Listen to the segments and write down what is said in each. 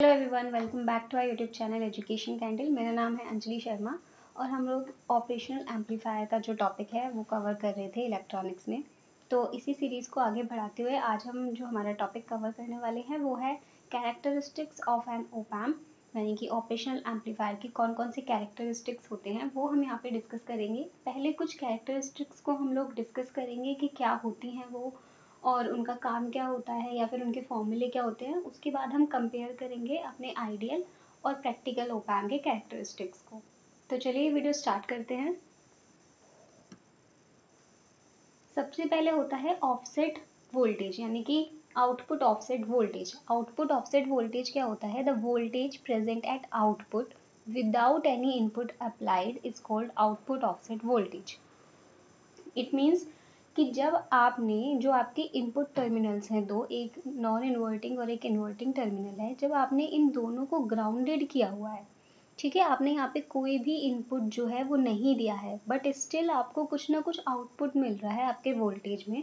Hello everyone, welcome back to our YouTube channel education candle. मेरा नाम है अंजलि शर्मा और हम लोग ऑपरेशनल एम्पलीफायर का जो टॉपिक है वो कवर कर रहे थे इलेक्ट्रॉनिक्स में। तो इसी सीरीज़ को आगे बढ़ाते हुए आज हम जो हमारा टॉपिक कवर करने वाले हैं वो है characteristics of an op amp, यानी कि ऑपरेशनल एम्पलीफायर की कौन कौन से कैरेक्टरिस्टिक्स होते हैं वो हम यहाँ पे डिस्कस करेंगे। पहले कुछ कैरेक्टरिस्टिक्स को हम लोग डिस्कस करेंगे कि क्या होती हैं वो और उनका काम क्या होता है या फिर उनके फॉर्मूले क्या होते हैं। उसके बाद हम कंपेयर करेंगे अपने आइडियल और प्रैक्टिकल ओप एम्प के कैरेक्टरिस्टिक्स को। तो चलिए वीडियो स्टार्ट करते हैं। सबसे पहले होता है ऑफसेट वोल्टेज, यानी कि output offset voltage. Output offset voltage क्या होता है? The voltage present at output without any input applied is called output offset voltage. It means कि जब आपने जो आपके इनपुट टर्मिनल्स हैं दो, एक नॉन इन्वर्टिंग और एक इन्वर्टिंग टर्मिनल है, जब आपने इन दोनों को ग्राउंडेड किया हुआ है, ठीक है, आपने यहाँ पे कोई भी इनपुट जो है वो नहीं दिया है, बट स्टिल आपको कुछ ना कुछ आउटपुट मिल रहा है आपके वोल्टेज में,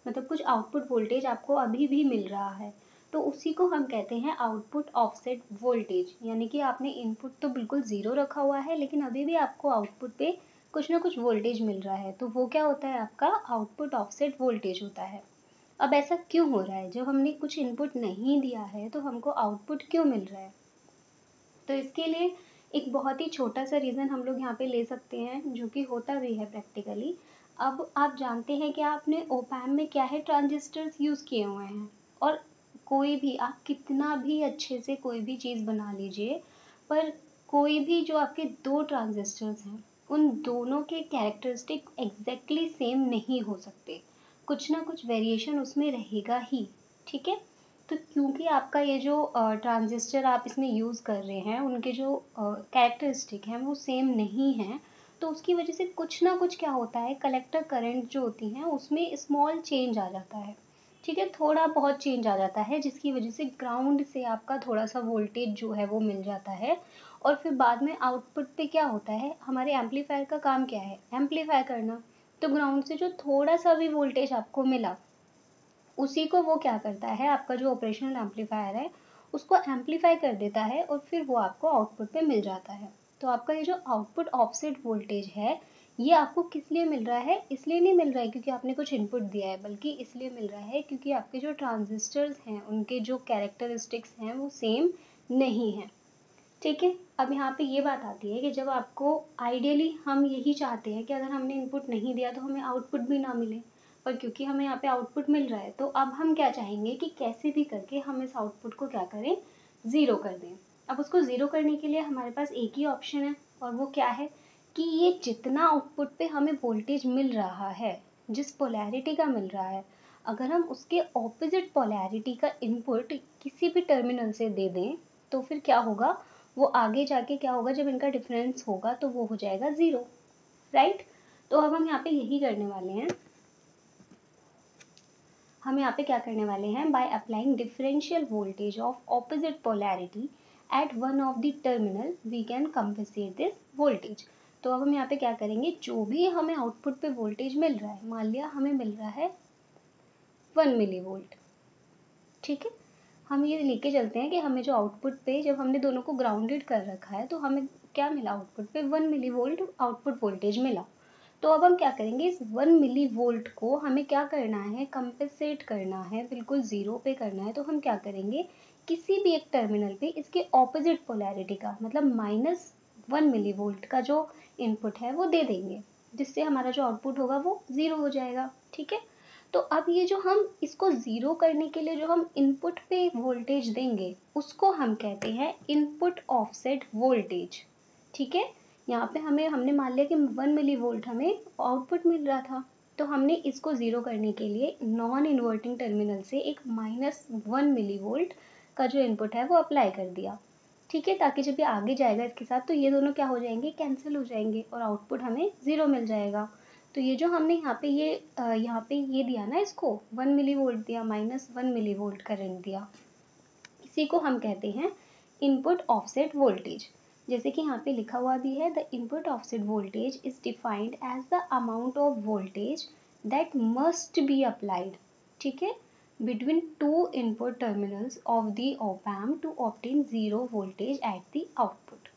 मतलब कुछ आउटपुट वोल्टेज आपको अभी भी मिल रहा है, तो उसी को हम कहते हैं आउटपुट ऑफसेट वोल्टेज। यानी कि आपने इनपुट तो बिल्कुल ज़ीरो रखा हुआ है लेकिन अभी भी आपको आउटपुट पे कुछ ना कुछ वोल्टेज मिल रहा है, तो वो क्या होता है? आपका आउटपुट ऑफसेट वोल्टेज होता है। अब ऐसा क्यों हो रहा है? जब हमने कुछ इनपुट नहीं दिया है तो हमको आउटपुट क्यों मिल रहा है? तो इसके लिए एक बहुत ही छोटा सा रीज़न हम लोग यहाँ पे ले सकते हैं, जो कि होता भी है प्रैक्टिकली। अब आप जानते हैं कि आपने ओप एम्प में क्या है, ट्रांजिस्टर्स यूज़ किए हुए हैं, और कोई भी आप कितना भी अच्छे से कोई भी चीज़ बना लीजिए, पर कोई भी जो आपके दो ट्रांजिस्टर्स हैं उन दोनों के कैरेक्टरिस्टिक एग्जैक्टली सेम नहीं हो सकते, कुछ ना कुछ वेरिएशन उसमें रहेगा ही, ठीक है। तो क्योंकि आपका ये जो ट्रांजिस्टर आप इसमें यूज़ कर रहे हैं उनके जो कैरेक्टरिस्टिक हैं वो सेम नहीं हैं, तो उसकी वजह से कुछ ना कुछ क्या होता है, कलेक्टर करंट जो होती हैं उसमें स्मॉल चेंज आ जाता है, ठीक है, थोड़ा बहुत चेंज आ जाता है, जिसकी वजह से ग्राउंड से आपका थोड़ा सा वोल्टेज जो है वो मिल जाता है। और फिर बाद में आउटपुट पे क्या होता है, हमारे एम्पलीफायर का काम क्या है? एम्पलीफाई करना। तो ग्राउंड से जो थोड़ा सा भी वोल्टेज आपको मिला उसी को वो क्या करता है, आपका जो ऑपरेशनल एम्पलीफायर है उसको एम्पलीफाई कर देता है और फिर वो आपको आउटपुट पे मिल जाता है। तो आपका ये जो आउटपुट ऑफसेट वोल्टेज है ये आपको किस लिए मिल रहा है? इसलिए नहीं मिल रहा है क्योंकि आपने कुछ इनपुट दिया है, बल्कि इसलिए मिल रहा है क्योंकि आपके जो ट्रांजिस्टर्स हैं उनके जो कैरेक्टरिस्टिक्स हैं वो सेम नहीं है, ठीक है। अब यहाँ पे ये बात आती है कि जब आपको आइडियली हम यही चाहते हैं कि अगर हमने इनपुट नहीं दिया तो हमें आउटपुट भी ना मिले, पर क्योंकि हमें यहाँ पे आउटपुट मिल रहा है तो अब हम क्या चाहेंगे कि कैसे भी करके हम इस आउटपुट को क्या करें, ज़ीरो कर दें। अब उसको ज़ीरो करने के लिए हमारे पास एक ही ऑप्शन है, और वो क्या है कि ये जितना आउटपुट पे हमें वोल्टेज मिल रहा है, जिस पोलैरिटी का मिल रहा है, अगर हम उसके ऑपोजिट पोलैरिटी का इनपुट किसी भी टर्मिनल से दे दें तो फिर क्या होगा, वो आगे जाके क्या होगा, जब इनका डिफरेंस होगा तो वो हो जाएगा ज़ीरो, राइट। तो अब हम यहाँ पे यही करने वाले हैं, हम यहाँ पे क्या करने वाले हैं, by applying differential voltage of opposite polarity at one of the terminal we can compensate this voltage. तो अब हम यहाँ पे क्या करेंगे, जो भी हमें आउटपुट पे वोल्टेज मिल रहा है, मान लिया हमें मिल रहा है 1 मिली वोल्ट, ठीक है, हम ये लेके चलते हैं कि हमें जो आउटपुट पे, जब हमने दोनों को ग्राउंडेड कर रखा है तो हमें क्या मिला, आउटपुट पे 1 मिली वोल्ट आउटपुट वोल्टेज मिला। तो अब हम क्या करेंगे, इस 1 मिली वोल्ट को हमें क्या करना है, कंपेंसेट करना है, बिल्कुल ज़ीरो पे करना है। तो हम क्या करेंगे, किसी भी एक टर्मिनल पे इसके ऑपोजिट पोलैरिटी का, मतलब -1 मिली वोल्ट का जो इनपुट है वो दे देंगे, जिससे हमारा जो आउटपुट होगा वो ज़ीरो हो जाएगा, ठीक है। तो अब ये जो हम इसको ज़ीरो करने के लिए जो हम इनपुट पे वोल्टेज देंगे उसको हम कहते हैं इनपुट ऑफसेट वोल्टेज, ठीक है। यहाँ पे हमने मान लिया कि 1 मिली वोल्ट हमें आउटपुट मिल रहा था, तो हमने इसको ज़ीरो करने के लिए नॉन इन्वर्टिंग टर्मिनल से एक -1 मिली वोल्ट का जो इनपुट है वो अप्लाई कर दिया, ठीक है, ताकि जब ये आगे जाएगा इसके साथ तो ये दोनों क्या हो जाएंगे, कैंसिल हो जाएंगे और आउटपुट हमें ज़ीरो मिल जाएगा। तो ये जो हमने यहाँ पे ये दिया ना, इसको 1 मिली वोल्ट दिया, -1 मिली वोल्ट करंट दिया, इसी को हम कहते हैं इनपुट ऑफसेट वोल्टेज। जैसे कि यहाँ पे लिखा हुआ भी है, the input offset voltage is defined as the amount of voltage that must be applied, ठीक है, between two input terminals of the op-amp to obtain zero voltage at the output।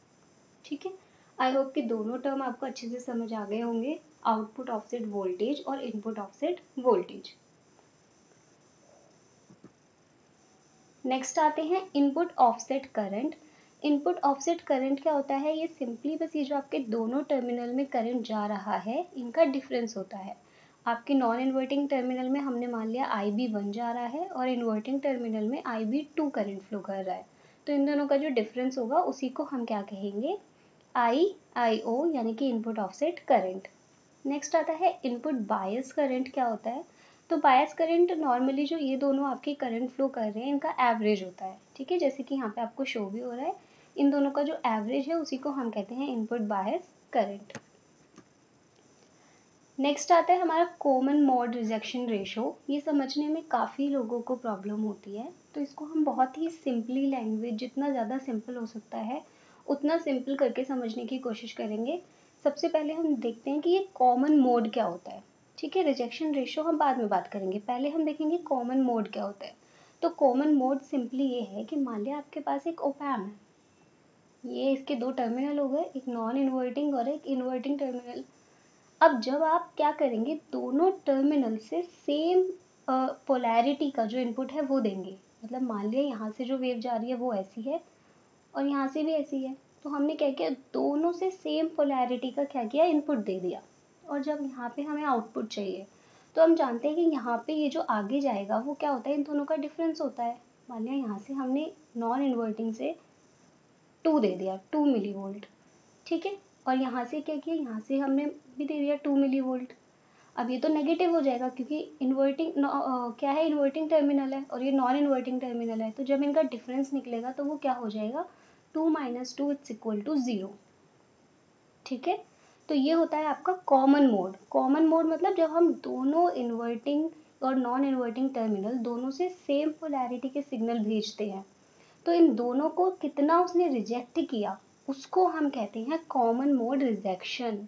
ठीक है, आई होप कि दोनों टर्म आपको अच्छे से समझ आ गए होंगे, आउटपुट ऑफसेट वोल्टेज और इनपुट ऑफसेट वोल्टेज। नेक्स्ट आते हैं input offset current. Input offset current क्या होता है, ये सिंपली बस ये जो आपके दोनों टर्मिनल में करंट जा रहा है इनका डिफरेंस होता है। आपके नॉन इन्वर्टिंग टर्मिनल में हमने मान लिया IB1 जा रहा है और इन्वर्टिंग टर्मिनल में IB2 करंट फ्लो कर रहा है, तो इन दोनों का जो डिफरेंस होगा उसी को हम क्या कहेंगे, IO, यानी कि इनपुट ऑफसेट करंट। नेक्स्ट आता है इनपुट बायस करंट। क्या होता है, तो बायस करंट नॉर्मली जो ये दोनों आपके करंट फ्लो कर रहे हैं इनका एवरेज होता है। ठीक है, जैसे कि यहाँ पे आपको शो भी हो रहा है, इन दोनों का जो एवरेज है उसी को हम कहते हैं इनपुट बायस करंट। नेक्स्ट आता है हमारा कॉमन मोड रिजेक्शन रेशो। ये समझने में काफ़ी लोगों को प्रॉब्लम होती है, तो इसको हम बहुत ही सिंपली लैंग्वेज, जितना ज़्यादा सिंपल हो सकता है उतना सिंपल करके समझने की कोशिश करेंगे। सबसे पहले हम देखते हैं कि ये कॉमन मोड क्या होता है। ठीक है, रिजेक्शन रेशो हम बाद में बात करेंगे, पहले हम देखेंगे कॉमन मोड क्या होता है। तो कॉमन मोड सिंपली ये है कि मान लिया आपके पास एक ओपैम्प है, ये इसके दो टर्मिनल हो गए, एक नॉन इन्वर्टिंग और एक इन्वर्टिंग टर्मिनल। अब जब आप क्या करेंगे, दोनों टर्मिनल से सेम पोलैरिटी का जो इनपुट है वो देंगे। मतलब मान लिया यहाँ से जो वेव जा रही है वो ऐसी है और यहाँ से भी ऐसी है, तो हमने क्या किया, दोनों से सेम पोलैरिटी का क्या किया, इनपुट दे दिया। और जब यहाँ पे हमें आउटपुट चाहिए तो हम जानते हैं कि यहाँ पे ये जो आगे जाएगा वो क्या होता है, इन दोनों का डिफरेंस होता है। मान लिया यहाँ से हमने नॉन इन्वर्टिंग से 2 दे दिया, 2 मिली वोल्ट। ठीक है, और यहाँ से क्या किया, यहाँ से हमने भी दे दिया 2 मिली वोल्ट। अब ये तो नेगेटिव हो जाएगा क्योंकि इन्वर्टिंग क्या है, इन्वर्टिंग टर्मिनल है और ये नॉन इन्वर्टिंग टर्मिनल है, तो जब इनका डिफरेंस निकलेगा तो वो क्या हो जाएगा, 2 - 2 = 0। ठीक है, तो ये होता है आपका कॉमन मोड। कॉमन मोड मतलब जब हम दोनों इन्वर्टिंग और नॉन इन्वर्टिंग टर्मिनल दोनों से सेम पोलैरिटी के सिग्नल भेजते हैं, तो इन दोनों को कितना उसने रिजेक्ट किया उसको हम कहते हैं कॉमन मोड रिजेक्शन।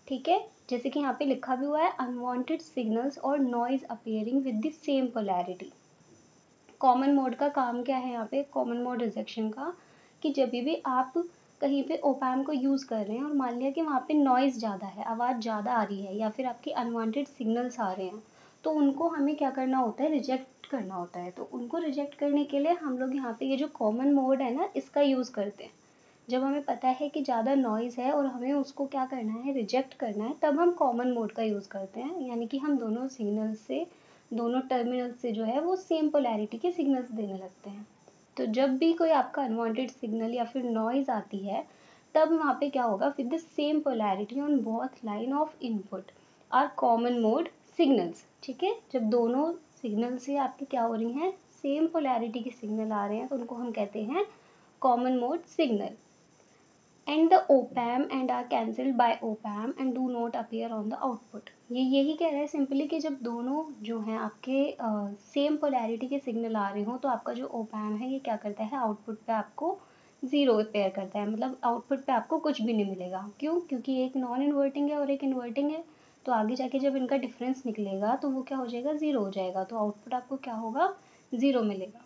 ठीक है, जैसे कि यहाँ पे लिखा भी हुआ है, अनवांटेड सिग्नल्स और noise appearing with the same polarity. Common mode का काम क्या है यहाँ पे, कॉमन मोड रिजेक्शन का, कि जब भी आप कहीं पे ओपैम्प को यूज़ कर रहे हैं और मान लिया कि वहाँ पे नॉइज़ ज़्यादा है, आवाज़ ज़्यादा आ रही है या फिर आपके अनवांटेड सिग्नल्स आ रहे हैं, तो उनको हमें क्या करना होता है, रिजेक्ट करना होता है। तो उनको रिजेक्ट करने के लिए हम लोग यहाँ पे ये जो कॉमन मोड है ना, इसका यूज़ करते हैं। जब हमें पता है कि ज़्यादा नॉइज़ है और हमें उसको क्या करना है, रिजेक्ट करना है, तब हम कॉमन मोड का यूज़ करते हैं, यानी कि हम दोनों सिग्नल से, दोनों टर्मिनल से जो है वो सेम पोलैरिटी के सिग्नल्स देने लगते हैं। तो जब भी कोई आपका अनवांटेड सिग्नल या फिर नॉइज़ आती है, तब वहाँ पे क्या होगा, with the same polarity on both line of input are common mode signals. ठीक है, जब दोनों सिग्नल से आपकी क्या हो रही हैं, सेम पोलैरिटी के सिग्नल आ रहे हैं, तो उनको हम कहते हैं common mode signal. And the op-amp and are cancelled by op-amp and do not appear on the output। ये यही कह रहा है सिंपली कि जब दोनों जो हैं आपके सेम पोलैरिटी के सिग्नल आ रहे हो, तो आपका जो op-amp है ये क्या करता है, आउटपुट पे आपको ज़ीरो अपेयर करता है, मतलब आउटपुट पे आपको कुछ भी नहीं मिलेगा। क्यों, क्योंकि एक नॉन इन्वर्टिंग है और एक इन्वर्टिंग है, तो आगे जाके जब इनका डिफरेंस निकलेगा तो वो क्या हो जाएगा, ज़ीरो हो जाएगा, तो आउटपुट आपको क्या होगा, ज़ीरो मिलेगा।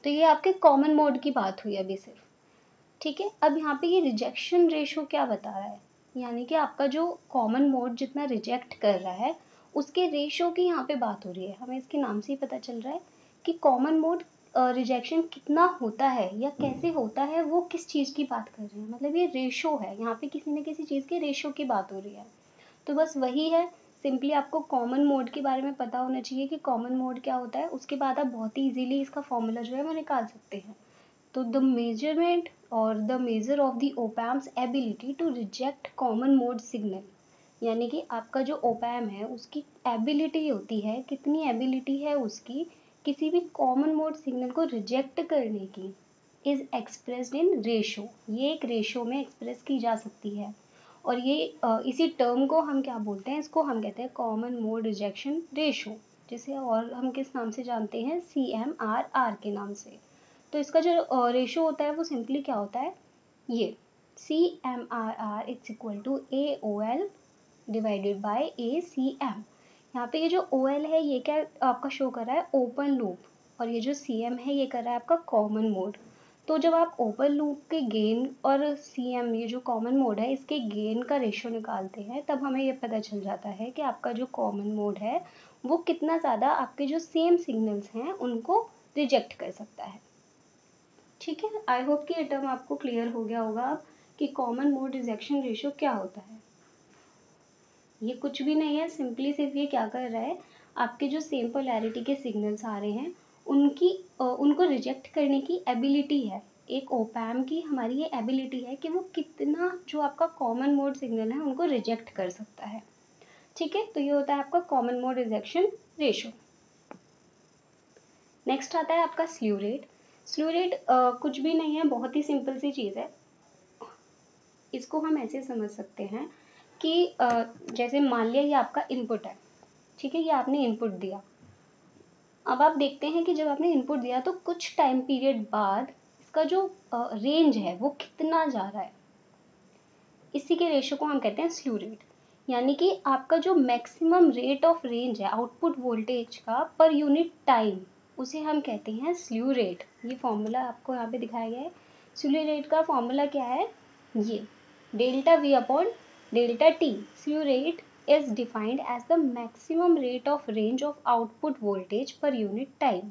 तो ये आपके कॉमन मोड की बात हुई अभी सिर्फ। ठीक है, अब यहाँ पे ये रिजेक्शन रेशो क्या बता रहा है, यानी कि आपका जो कॉमन मोड जितना रिजेक्ट कर रहा है उसके रेशो की यहाँ पे बात हो रही है। हमें इसके नाम से ही पता चल रहा है कि कॉमन मोड रिजेक्शन कितना होता है या कैसे होता है, वो किस चीज़ की बात कर रहे हैं, मतलब ये रेशो है, यहाँ पे किसी न किसी चीज़ के रेशो की बात हो रही है। तो बस वही है, सिंपली आपको कॉमन मोड के बारे में पता होना चाहिए कि कॉमन मोड क्या होता है, उसके बाद आप बहुत ही इजीली इसका फॉर्मूला जो है वो निकाल सकते हैं। तो द मेजरमेंट और the major of the opamp's ability to reject common mode signal, यानी कि आपका जो ओपैम्प है उसकी एबिलिटी होती है, कितनी एबिलिटी है उसकी किसी भी कॉमन मोड सिग्नल को रिजेक्ट करने की, इज एक्सप्रेस्ड इन रेशो। ये एक रेशो में एक्सप्रेस की जा सकती है और ये इसी टर्म को हम क्या बोलते हैं, इसको हम कहते हैं कॉमन मोड रिजेक्शन रेशो, जिसे और हम किस नाम से जानते हैं, CMRR के नाम से। तो इसका जो रेशो होता है वो सिंपली क्या होता है, ये CMRR = AOL divided by ACM। यहाँ पे ये जो OL है ये क्या आपका शो कर रहा है, ओपन लूप, और ये जो CM है ये कर रहा है आपका कॉमन मोड। तो जब आप ओपन लूप के गेन और CM ये जो कॉमन मोड है इसके गेन का रेशियो निकालते हैं, तब हमें ये पता चल जाता है कि आपका जो कॉमन मोड है वो कितना ज़्यादा आपके जो सेम सिग्नल्स हैं उनको रिजेक्ट कर सकता है। ठीक है, आई होप कि ये टर्म आपको क्लियर हो गया होगा अब कि कॉमन मोड रिजेक्शन रेशियो क्या होता है। ये कुछ भी नहीं है, सिंपली सिर्फ ये क्या कर रहा है, आपके जो सेम पोलैरिटी के सिग्नल्स आ रहे हैं उनको रिजेक्ट करने की एबिलिटी है। एक ओपैम्प की हमारी ये एबिलिटी है कि वो कितना जो आपका कॉमन मोड सिग्नल है उनको रिजेक्ट कर सकता है। ठीक है, तो ये होता है आपका common mode rejection ratio. Next आता है आपका स्ल्यू रेट। स्ल्यू रेट कुछ भी नहीं है, बहुत ही सिंपल सी चीज़ है। इसको हम ऐसे समझ सकते हैं कि जैसे मान लिया ये आपका इनपुट है, ठीक है, ये आपने इनपुट दिया। अब आप देखते हैं कि जब आपने इनपुट दिया तो कुछ टाइम पीरियड बाद इसका जो रेंज है वो कितना जा रहा है, इसी के रेशियो को हम कहते हैं स्ल्यू रेट। यानी कि आपका जो मैक्सिमम रेट ऑफ रेंज है आउटपुट वोल्टेज का पर यूनिट टाइम, उसे हम कहते हैं स्ल्यू रेट। ये फॉर्मूला आपको यहाँ पे दिखाया गया है। स्ल्यू रेट का फॉर्मूला क्या है, ये delta V upon delta T। Slew rate is defined as the maximum rate of range of output voltage per unit time।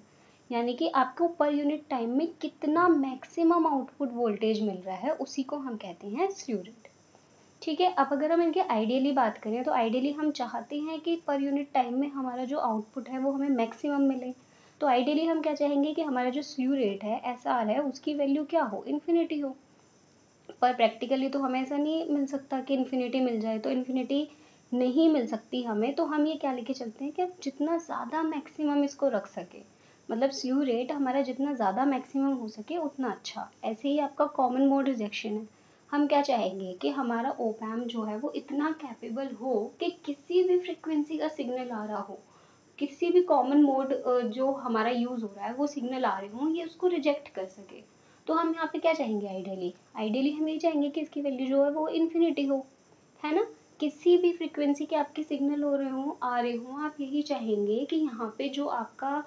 यानी कि आपको पर यूनिट टाइम में कितना मैक्सिमम आउटपुट वोल्टेज मिल रहा है उसी को हम कहते हैं स्ल्यू रेट। ठीक है, अब अगर हम इनके आइडियली बात करें तो आइडियली हम चाहते हैं कि पर यूनिट टाइम में हमारा जो आउटपुट है वो हमें मैक्सिमम मिले। तो आइडियली हम क्या चाहेंगे कि हमारा जो स्ल्यू रेट है SR है उसकी वैल्यू क्या हो, इन्फिनिटी हो। पर प्रैक्टिकली तो हमें ऐसा नहीं मिल सकता कि इन्फिनिटी मिल जाए, तो इन्फिनिटी नहीं मिल सकती हमें। तो हम ये क्या लेके चलते हैं कि जितना ज़्यादा मैक्सिमम इसको रख सके, मतलब स्ल्यू रेट हमारा जितना ज़्यादा मैक्सिमम हो सके उतना अच्छा। ऐसे ही आपका कॉमन मोड रिजेक्शन है, हम क्या चाहेंगे कि हमारा ओपैम्प जो है वो इतना कैपेबल हो कि किसी भी फ्रिक्वेंसी का सिग्नल आ रहा हो, किसी भी कॉमन मोड जो हमारा यूज़ हो रहा है वो सिग्नल आ रहे हों, ये उसको रिजेक्ट कर सके। तो हम यहाँ पे क्या चाहेंगे, आइडियली हम ये चाहेंगे कि इसकी वैल्यू जो है वो इन्फिनिटी हो, है ना। किसी भी फ्रिक्वेंसी के आपके सिग्नल हो रहे हों, आ रहे हों, आप यही चाहेंगे कि यहाँ पे जो आपका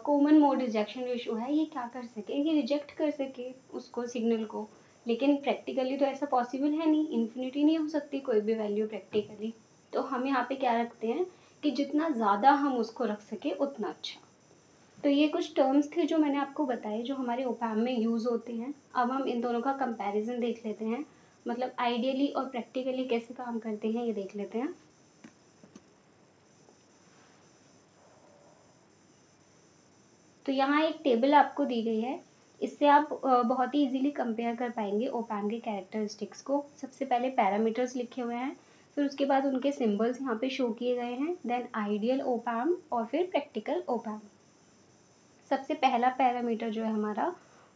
कॉमन मोड रिजेक्शन रेशियो है ये क्या कर सके, ये रिजेक्ट कर सके उसको, सिग्नल को। लेकिन प्रैक्टिकली तो ऐसा पॉसिबल है नहीं, इन्फिनिटी नहीं हो सकती कोई भी वैल्यू प्रैक्टिकली। तो हम यहाँ पे क्या रखते हैं कि जितना ज़्यादा हम उसको रख सके उतना अच्छा। तो ये कुछ टर्म्स थे जो मैंने आपको बताए जो हमारे ओपैम्प में यूज़ होते हैं। अब हम इन दोनों का कंपैरिजन देख लेते हैं, मतलब आइडियली और प्रैक्टिकली कैसे काम करते हैं ये देख लेते हैं। तो यहाँ एक टेबल आपको दी गई है, इससे आप बहुत ही इजीली कंपेयर कर पाएंगे ओपैम्प के कैरेक्टरिस्टिक्स को। सबसे पहले पैरामीटर्स लिखे हुए हैं, फिर उसके बाद उनके सिंबल्स यहाँ पे शो किए गए हैं, देन आइडियल ओपैम्प और फिर प्रैक्टिकल ओपैम्प। सबसे पहला पैरामीटर जो है हमारा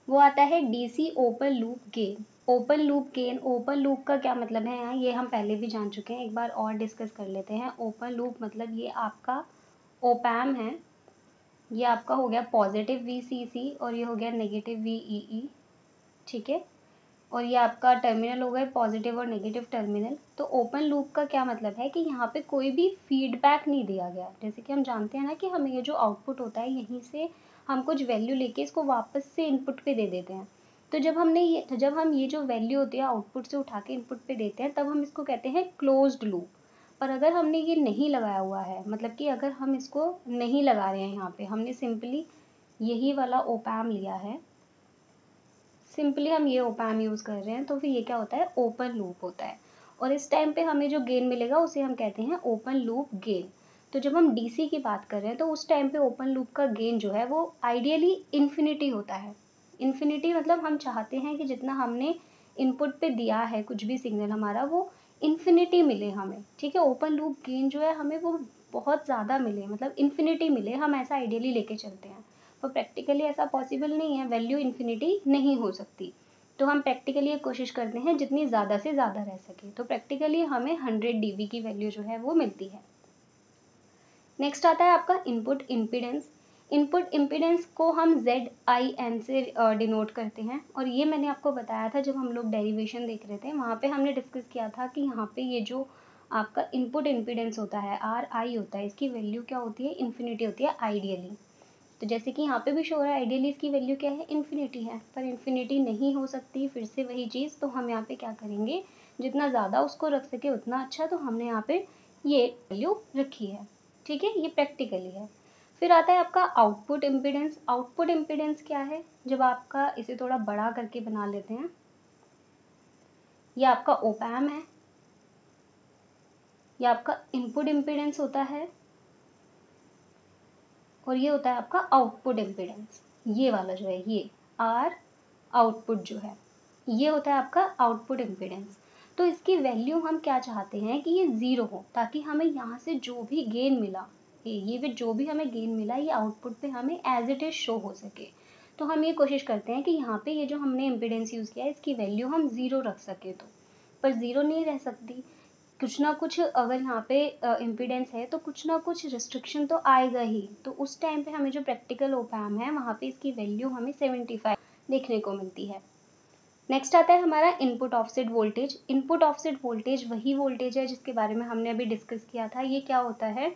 वो आता है DC open loop gain. Open loop gain, open loop का क्या मतलब है यहाँ, ये हम पहले भी जान चुके हैं, एक बार और डिस्कस कर लेते हैं। ओपन लूप मतलब ये आपका ओपैम्प है, ये आपका हो गया पॉजिटिव VCC और ये हो गया नेगेटिव VEE, ठीक है। और ये आपका टर्मिनल हो गए पॉजिटिव और नेगेटिव टर्मिनल। तो ओपन लूप का क्या मतलब है कि यहाँ पे कोई भी फीडबैक नहीं दिया गया। जैसे कि हम जानते हैं ना कि हमें ये जो आउटपुट होता है यहीं से हम कुछ वैल्यू लेके इसको वापस से इनपुट पे दे देते हैं। तो जब हम ये जो वैल्यू होती है आउटपुट से उठा के इनपुट पे देते हैं तब हम इसको कहते हैं क्लोज्ड लूप। पर अगर हमने ये नहीं लगाया हुआ है, मतलब कि अगर हम इसको नहीं लगा रहे हैं, यहाँ पे हमने सिंपली यही वाला ओपैम्प लिया है, सिंपली हम ये ओपैम्प यूज़ कर रहे हैं, तो फिर ये क्या होता है, ओपन लूप होता है। और इस टाइम पे हमें जो गेन मिलेगा उसे हम कहते हैं ओपन लूप गेन। तो जब हम DC की बात कर रहे हैं तो उस टाइम पे ओपन लूप का गेन जो है वो आइडियली इन्फिनिटी होता है। इन्फिनिटी मतलब हम चाहते हैं कि जितना हमने इनपुट पे दिया है कुछ भी सिग्नल हमारा वो इन्फिनिटी मिले हमें, ठीक है। ओपन लूप गेन जो है हमें वो बहुत ज़्यादा मिले, मतलब इन्फिनिटी मिले, हम ऐसा आइडियली लेके चलते हैं। तो प्रैक्टिकली ऐसा पॉसिबल नहीं है, वैल्यू इन्फिनिटी नहीं हो सकती। तो हम प्रैक्टिकली ये कोशिश करते हैं जितनी ज़्यादा से ज़्यादा रह सके। तो प्रैक्टिकली हमें 100 dB की वैल्यू जो है वो मिलती है। नेक्स्ट आता है आपका इनपुट इम्पीडेंस। इनपुट इम्पीडेंस को हम ZIN से डिनोट करते हैं, और ये मैंने आपको बताया था जब हम लोग डेरिवेशन देख रहे थे, वहाँ पे हमने डिस्कस किया था कि यहाँ पे ये जो आपका इनपुट इम्पीडेंस होता है RI होता है, इसकी वैल्यू क्या होती है, इन्फिनिटी होती है आइडियली। तो जैसे कि यहाँ पे भी शो हो रहा है आइडियली इसकी वैल्यू क्या है, इन्फिनिटी है, पर इन्फिनिटी नहीं हो सकती, फिर से वही चीज़, तो हम यहाँ पे क्या करेंगे, जितना ज़्यादा उसको रख सके उतना अच्छा, तो हमने यहाँ पे ये वैल्यू रखी है। ठीक है, ये प्रैक्टिकली है। फिर आता है आपका आउटपुट इम्पीडेंस। आउटपुट इम्पीडेंस क्या है, जब आपका, इसे थोड़ा बड़ा करके बना लेते हैं, ये आपका ओप एम्प है, ये आपका इनपुट इम्पीडेंस होता है, और ये होता है आपका आउटपुट इम्पीडेंस। ये वाला जो है, ये आर आउटपुट जो है, ये होता है आपका आउटपुट इम्पीडेंस। तो इसकी वैल्यू हम क्या चाहते हैं कि ये ज़ीरो हो, ताकि हमें यहाँ से जो भी गेन मिला, ये जो भी हमें गेन मिला, ये आउटपुट पे हमें एज इट इज शो हो सके। तो हम ये कोशिश करते हैं कि यहाँ पे ये जो हमने इम्पीडेंस यूज़ किया है, इसकी वैल्यू हम ज़ीरो रख सके, तो पर ज़ीरो नहीं रह सकती, कुछ ना कुछ अगर यहाँ पे इम्पीडेंस है तो कुछ ना कुछ रिस्ट्रिक्शन तो आएगा ही। तो उस टाइम पे हमें जो प्रैक्टिकल ओप एम्प है, वहाँ पे इसकी वैल्यू हमें 75 देखने को मिलती है। नेक्स्ट आता है हमारा input offset voltage. Input offset voltage वही वोल्टेज है जिसके बारे में हमने अभी डिस्कस किया था। ये क्या होता है,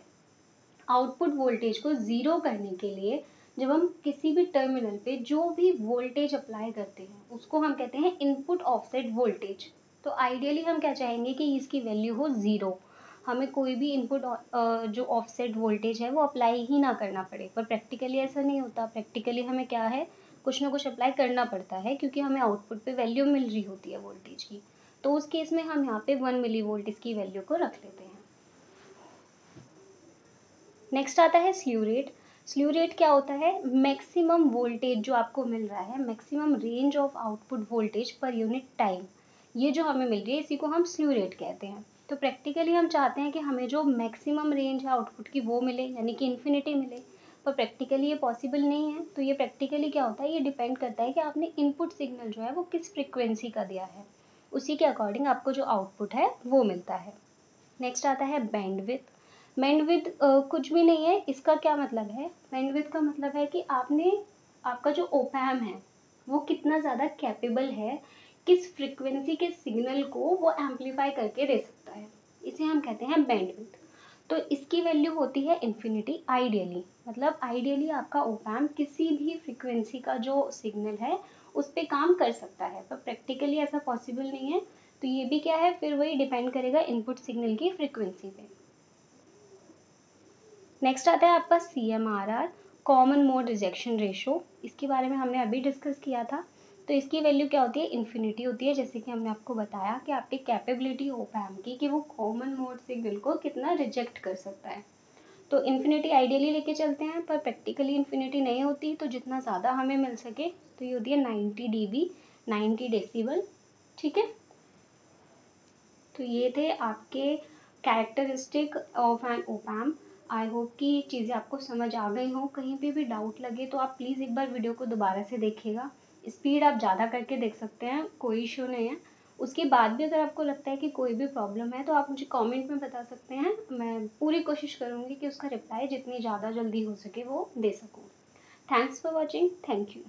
आउटपुट वोल्टेज को ज़ीरो करने के लिए जब हम किसी भी टर्मिनल पे जो भी वोल्टेज अप्लाई करते हैं, उसको हम कहते हैं इनपुट ऑफसेट वोल्टेज। तो आइडियली हम क्या चाहेंगे कि इसकी वैल्यू हो ज़ीरो, हमें कोई भी इनपुट जो ऑफसेट वोल्टेज है वो अप्लाई ही ना करना पड़े। पर प्रैक्टिकली ऐसा नहीं होता, प्रैक्टिकली हमें क्या है, कुछ ना कुछ अप्लाई करना पड़ता है, क्योंकि हमें आउटपुट पे वैल्यू मिल रही होती है वोल्टेज की। तो उस केस में हम यहाँ पे 1 मिली वोल्ट इसकी वैल्यू को रख लेते हैं। नेक्स्ट आता है स्ल्यू रेट। स्ल्यू रेट क्या होता है, मैक्सिमम वोल्टेज जो आपको मिल रहा है, maximum range of output voltage per unit time, ये जो हमें मिल रही है, इसी को हम स्ल्यू रेट कहते हैं। तो प्रैक्टिकली हम चाहते हैं कि हमें जो मैक्सिमम रेंज है आउटपुट की वो मिले, यानी कि इन्फिनिटी मिले, पर प्रैक्टिकली ये पॉसिबल नहीं है। तो ये प्रैक्टिकली क्या होता है, ये डिपेंड करता है कि आपने इनपुट सिग्नल जो है वो किस फ्रिक्वेंसी का दिया है, उसी के अकॉर्डिंग आपको जो आउटपुट है वो मिलता है। नेक्स्ट आता है बैंडविड्थ। बैंडविड्थ कुछ भी नहीं है, इसका क्या मतलब है, बैंडविड्थ का मतलब है कि आपका जो ओप एम्प है वो कितना ज़्यादा कैपेबल है, किस फ्रिक्वेंसी के सिग्नल को वो एम्पलीफाई करके दे सकता है, इसे हम कहते हैं बैंडविड्थ। तो इसकी वैल्यू होती है इन्फिनिटी आइडियली, मतलब आइडियली आपका ओप एम्प किसी भी फ्रिक्वेंसी का जो सिग्नल है उस पर काम कर सकता है, पर प्रैक्टिकली ऐसा पॉसिबल नहीं है। तो ये भी क्या है, फिर वही डिपेंड करेगा इनपुट सिग्नल की फ्रिक्वेंसी पे। नेक्स्ट आता है आपका CMRR, common mode rejection ratio. इसके बारे में हमने अभी डिस्कस किया था। तो इसकी वैल्यू क्या होती है, इन्फिनिटी होती है, जैसे कि हमने आपको बताया कि आपकी कैपेबिलिटी ओप एम्प की कि वो कॉमन मोड सिग्नल को कितना रिजेक्ट कर सकता है। तो इन्फिनिटी आइडियली लेके चलते हैं, पर प्रैक्टिकली इन्फिनिटी नहीं होती, तो जितना ज़्यादा हमें मिल सके, तो ये होती है 90 dB, 90 डेसिबल। ठीक है, तो ये थे आपके characteristic of an op amp. I hope कि चीज़ें आपको समझ आ गई हों। कहीं पे भी डाउट लगे तो आप प्लीज़ एक बार वीडियो को दोबारा से देखिएगा। स्पीड आप ज़्यादा करके देख सकते हैं, कोई इशू नहीं है। उसके बाद भी अगर आपको लगता है कि कोई भी प्रॉब्लम है तो आप मुझे कमेंट में बता सकते हैं, मैं पूरी कोशिश करूँगी कि उसका रिप्लाई जितनी ज़्यादा जल्दी हो सके वो दे सकूँ। Thanks for watching, thank you.